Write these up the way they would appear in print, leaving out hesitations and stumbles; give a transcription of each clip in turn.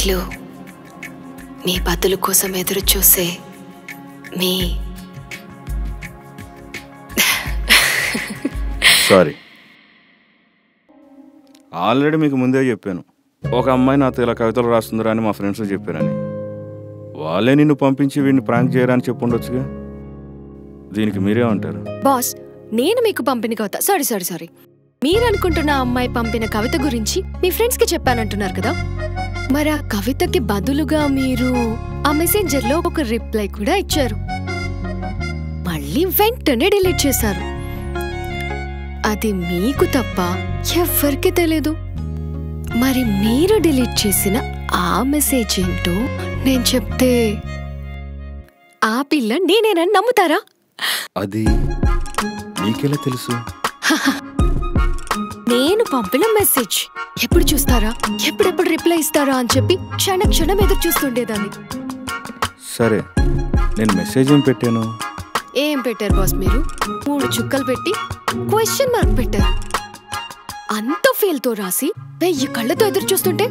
ఇన్నాళ్ళు మీ బదులు కోసం ఎదురు చూసే మీ సారీ, ఆల్రెడీ మీకు ముందే చెప్పాను, ఒక అమ్మాయి నాతో ఇలా కవితలు రాస్తుందిరా అని మా ఫ్రెండ్స్ చెప్పారని. వాళ్ళే నిన్ను పంపించి వీడిని ప్రాంక్ చేయరని చెప్పుండొచ్చుగా. దీనికి మీరేమంటారు? బాస్, నేను మీకు పంపిన కవిత సారీ మీరు అనుకుంటున్న అమ్మాయి పంపిన కవిత గురించి మీ ఫ్రెండ్స్ కి చెప్పానంటున్నారు కదా. మరి ఆ కవితకి బదులుగా మీరు ఆ మెసెంజర్లో ఒక రిప్లై కూడా ఇచ్చారు, మళ్ళీ వెంటనే డిలీట్ చేశారు. అది మీకు తప్ప ఎవ్వరికి తెలీదు. మరి మీరు డిలీట్ చేసిన ఆ మెసేజ్ ఏంటో నేను చెప్తే ఆ పిల్ల నేనేనని నమ్ముతారా? అది నీకెలా తెలుసు? నేను పంపిన మెసేజ్ ఎప్పుడు చూస్తారా, ఎప్పుడెప్పుడు రిప్లై ఇస్తారా అని చెప్పి క్షణం ఎదురు చూస్తుండేదాన్ని. సరే, నేను మెసేజ్ ఏం పెట్టాను? ఏం పెట్టారు బాస్ మీరు? 3 చుక్కలు పెట్టి క్వశ్చన్ మార్క్ పెట్టారు. అంత ఫీల్తో రాసి 1000 కళ్ళతో ఎదురు చూస్తుంటే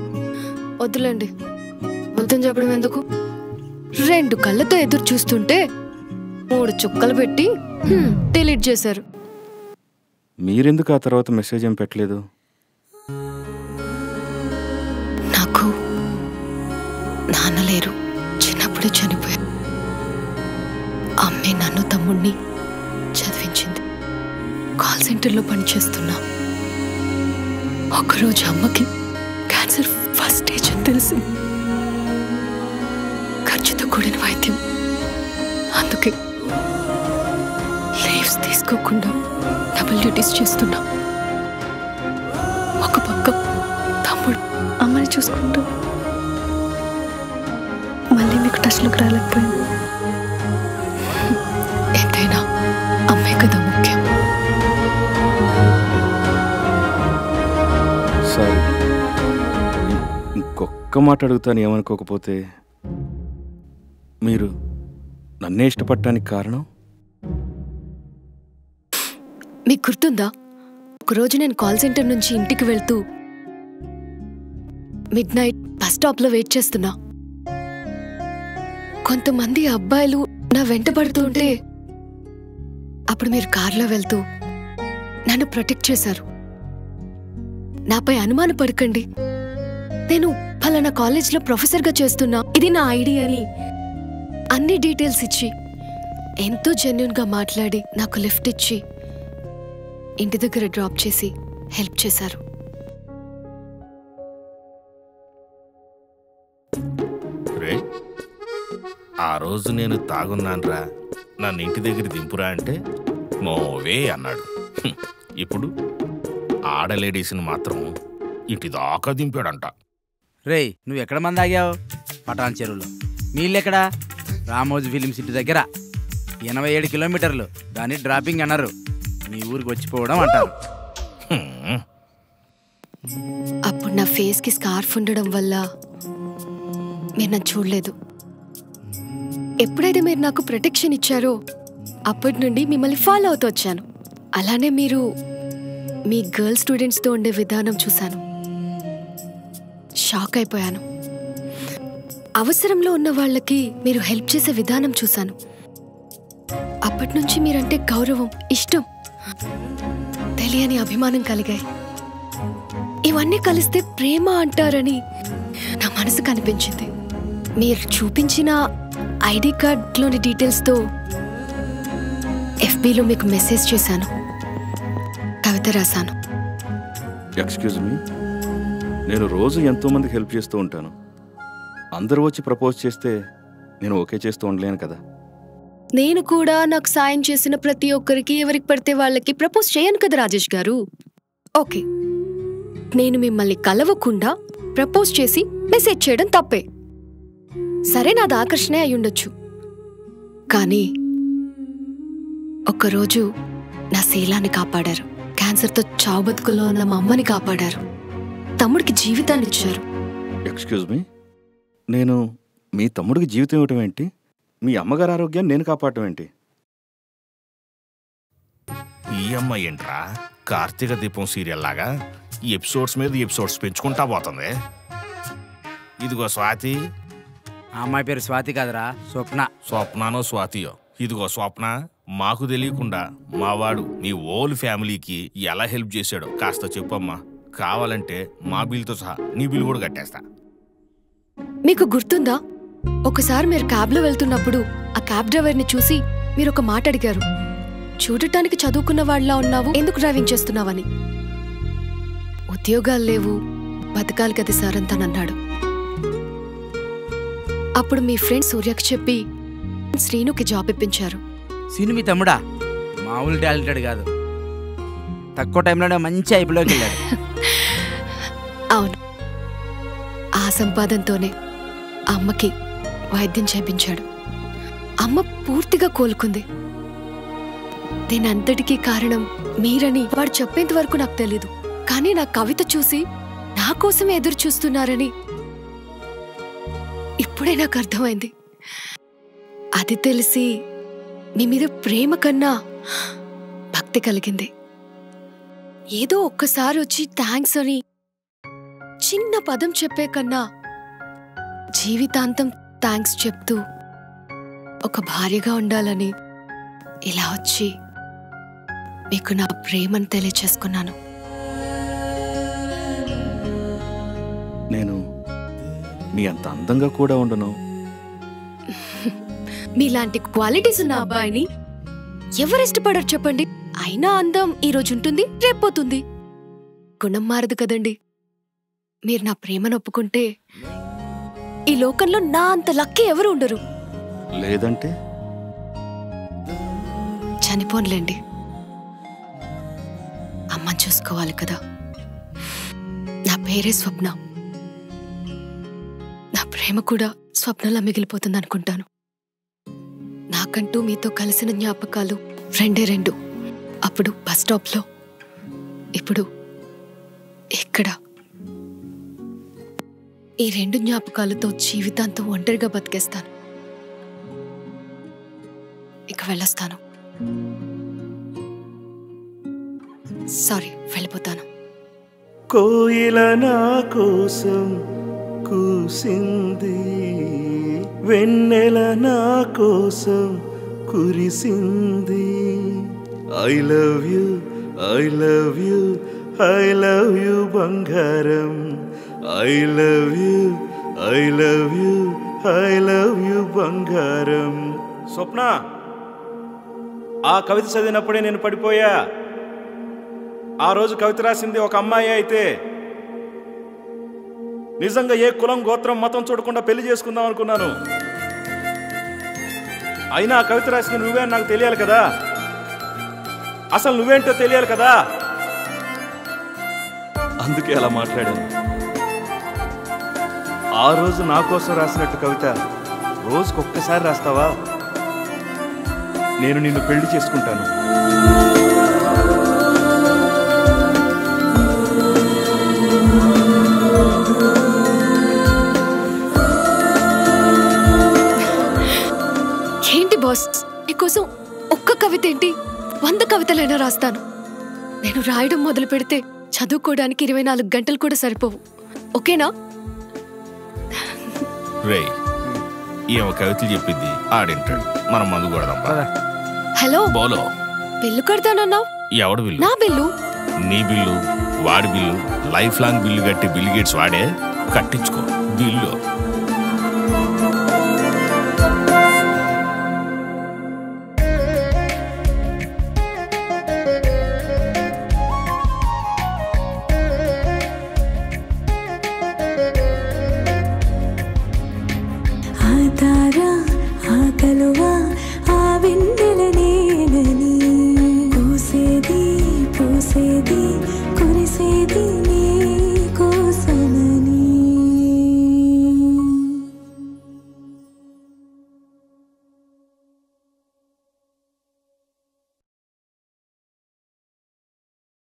వద్దులేండి, వద్దని చెప్పడం ఎందుకు. 2 కళ్ళతో ఎదురు చూస్తుంటే 3 చుక్కలు పెట్టి డిలీట్ చేశారు. మీరెందుకు ఆ తర్వాత మెసేజ్ ఏం పెట్టలేదు? నాకు నాన్న లేరు, చిన్నప్పుడే చనిపోయారు. అమ్మే నన్ను తమ్ముడిని చదివించింది. కాల్ సెంటర్లో పనిచేస్తున్నా. ఒకరోజు అమ్మకి క్యాన్సర్ ఫస్ట్ స్టేజ్ అని తెలిసింది. ఖర్చుతో కూడిన వైద్యం. అందుకే లీవ్స్ తీసుకోకుండా డబుల్ డ్యూటీస్ చేస్తున్నా. ఒక పక్క తమ్ముడు అమ్మని చూసుకుంటూ మళ్ళీ మీకు టచ్లోకి రాలేకపోయింది. ఎంతైనా అమ్మే కదా ముఖ్యం. సారీ, ఇంకొక్క మాట అడుగుతాను ఏమనుకోకపోతే. మీరు నన్నే ఇష్టపడటానికి కారణం? మీకు గుర్తుందా, ఒకరోజు నేను కాల్ సెంటర్ నుంచి ఇంటికి వెళ్తూ మిడ్నైట్ బస్ స్టాప్లో వెయిట్ చేస్తున్నా. కొంతమంది అబ్బాయిలు నా వెంట పడుతుంటే అప్పుడు మీరు కార్లో వెళ్తూ నన్ను ప్రొటెక్ట్ చేశారు. నాపై అనుమానపడకండి, నేను ఫలానా కాలేజ్లో ప్రొఫెసర్గా చేస్తున్నా, ఇది నా ఐడి అని అన్ని డీటెయిల్స్ ఇచ్చి ఎంతో జెన్యూన్గా మాట్లాడి నాకు లిఫ్ట్ ఇచ్చి ఇంటి దగ్గర డ్రాప్ చేసి హెల్ప్ చేశారు. ఆ రోజు నేను తాగున్నాన్రా, నన్ను ఇంటి దగ్గర దింపురా అంటే నోవే అన్నాడు. ఇప్పుడు ఆడలేడీస్ని మాత్రం ఇంటి దాకా దింపాడంట. రేయ్, నువ్వు ఎక్కడ మంది ఆగావు? పటాన్ చెరువులో. మీళ్ళెక్కడా? రామోజీ ఫిలిం సిటీ దగ్గర. 87 కిలోమీటర్లు. దాన్ని డ్రాపింగ్ అన్నారు. మీ ఊరికి వచ్చిపోవడం అంటారు. అప్పుడు నా ఫేస్ కి స్కార్ఫ్ ఉండడం వల్ల మీరు నన్ను చూడలేదు. ఎప్పుడైతే మీరు నాకు ప్రొటెక్షన్ ఇచ్చారో అప్పటి నుండి మిమ్మల్ని ఫాలో అవుతూ వచ్చాను. అలానే మీరు మీ గర్ల్ స్టూడెంట్స్తో ఉండే విధానం చూశాను, షాక్ అయిపోయాను. అవసరంలో ఉన్న వాళ్ళకి మీరు హెల్ప్ చేసే విధానం చూశాను. అప్పటి నుంచి మీరంటే గౌరవం, ఇష్టం, తెలియని అభిమానం కలిగాయి. ఇవన్నీ కలిస్తే ప్రేమ అంటారని నా మనసు కనిపించింది. మీరు చూపించిన ఐడి కార్డ్లోని డీటెయిల్స్తో ఎఫ్బీలో మీకు మెసేజ్ చేశాను, కవిత రాశాను. ఎక్స్క్యూజ్ మీ, నేను రోజు ఎంతోమందికి హెల్ప్ చేస్తూ ఉంటాను. అందరూ వచ్చి ప్రపోజ్ చేస్తే నేను ఓకే చేస్తూ ఉండలేను కదా. నేను కూడా నాకు సాయం చేసిన ప్రతి ఒక్కరికి ఎవరికి పడితే వాళ్ళకి ప్రపోజ్ చేయను కదా రాజేష్ గారు. ఓకే, నేను మిమ్మల్ని కలవకుండా ప్రపోజ్ చేసి మెసేజ్ చేయడం తప్పే. సరే, నాది ఆకర్షణే అయ్యుండొచ్చు. కానీ ఒక్కరోజు నా శీలాన్ని కాపాడారు. క్యాన్సర్తో చావు బతుకుల్లో ఉన్న మా అమ్మని కాపాడారు. తమ్ముడికి జీవితాన్ని ఇచ్చారు. ఎక్స్క్యూజ్ మీ, నేను మీ తమ్ముడికి జీవితం ఇవ్వటం ఏంటి? మీ అమ్మగారి ఆరోగ్యాన్ని నేను కాపాడటం ఏంటి? ఈ అమ్మాయి ఏంట్రా కార్తీక దీపం సీరియల్ లాగా ఎపిసోడ్స్ మీద ఎపిసోడ్స్ పెంచుకుంటా పోతుంది. ఇదిగో స్వాతి. ఆ అమ్మాయి పేరు స్వాతి కాదురా, స్వప్న. స్వప్నానో స్వాతియో. ఇదిగో స్వప్న, మాకు తెలియకుండా మావాడు నీ ఓల్ ఫ్యామిలీకి ఎలా హెల్ప్ చేశాడో కాస్త చెప్పమ్మా. కావాలంటే మా బిల్తో సహా నీ బిల్ కూడా కట్టేస్తా. మీకు గుర్తుందా, ఒకసారి మీరు క్యాబ్లో వెళ్తున్నప్పుడు ఆ క్యాబ్ డ్రైవర్ని చూసి మీరు ఒక మాట అడిగారు, చూడటానికి చదువుకున్న వాళ్ళ ఉన్నావు, ఎందుకు డ్రైవింగ్ చేస్తున్నావని. ఉద్యోగాలు లేవు, బతకాలి కదా సార్ అని తనన్నాడు. అప్పుడు మీ ఫ్రెండ్ సూర్యకి చెప్పి శ్రీనుకి జాబ్ ఇప్పించారు. సీను మీ తమ్ముడా? మామూలు టాలెంటెడ్ కాదు, తక్కువ టైంలోనే మంచి ఐపీలోకి వెళ్ళాడు. అవును, ఆ సంపాదనతోనే అమ్మకి వైద్యం చేయించాడు. అమ్మ పూర్తిగా కోలుకుంది. దీనంతటికీ కారణం మీరని వాడు చెప్పేంత వరకు నాకు తెలీదు. కానీ నా కవిత చూసి నా కోసమే ఎదురు చూస్తున్నారని ఇప్పుడే నాకు అర్థమైంది. అది తెలిసి మీ మీద ప్రేమ కన్నా భక్తి కలిగింది. ఏదో ఒక్కసారి వచ్చి థ్యాంక్స్ అని చిన్న పదం చెప్పే కన్నా జీవితాంతం థ్యాంక్స్ చెప్తూ ఒక భార్యగా ఉండాలని ఇలా వచ్చి మీకు నా ప్రేమను తెలియచేసుకున్నాను. నేను నీ అంత అందంగా కూడా ఉండను. మీలాంటి క్వాలిటీస్ ఉన్న అబ్బాయిని ఎవరు ఇష్టపడరు చెప్పండి? అయినా అందం ఈ రోజు ఉంటుంది, రేపోతుంది. గుణం మారదు కదండి. మీరు నా ప్రేమను ఒప్పుకుంటే ఈ లోకంలో నా అంత లక్కీ ఎవరు ఉండరు. లేదంటే చనిపోన్లేండి, అమ్మని చూసుకోవాలి కదా. నా పేరే స్వప్న. నా ప్రేమ కూడా స్వప్నలా మిగిలిపోతుంది అనుకుంటాను. నాకంటూ మీతో కలిసిన జ్ఞాపకాలు రెండు. అప్పుడు బస్ స్టాప్లో, ఇప్పుడు ఇక్కడ. ఈ 2 జ్ఞాపకాలతో జీవితాంతం ఒంటరిగా బతికేస్తాను. ఇక వెళ్ళొస్తాను. సారీ, వెళ్ళిపోతాను. కోయిల నా కోసం కూసింది, వెన్నెల నా కోసం కురిసింది. I love you, I love you, I love you బంగారం. I love you, I love you, I love you బంగారం. స్వప్న, ఆ కవిత చదివినప్పుడే నేను పడిపోయా. ఆ రోజు కవిత రాసింది ఒక అమ్మాయి అయితే నిజంగా ఏ కులం, గోత్రం, మతం చూడకుండా పెళ్లి చేసుకుందాం అనుకున్నాను. అయినా ఆ కవిత రాసింది నువ్వే అని నాకు తెలియాలి కదా. అసలు నువ్వేంటో తెలియాలి కదా. అందుకే అలా మాట్లాడాను. ఆ రోజు నా కోసం రాసినట్టు కవిత రోజుకొక్కసారి రాస్తావా? నేను నిన్ను పెళ్లి చేసుకుంటాను. ఏంటి బాస్, మీకోసం ఒక్క కవిత ఏంటి, 100 కవితలైనా రాస్తాను. నేను రాయడం మొదలు పెడితే చదువుకోవడానికి 24 గంటలు కూడా సరిపోవు. ఓకేనా? రే, ఏమో కవితలు చెప్పింది ఆడింటాడు. మనం మందు కొడదాం. హలో, బోలో. బిల్లు కడతానన్నావు. ఎవడు బిల్లు? నా బిల్లు. నీ బిల్లు, వాడి బిల్లు, లైఫ్ లాంగ్ బిల్లు కట్టి బిల్ గేట్స్ వాడే. కట్టించుకో బిల్లు.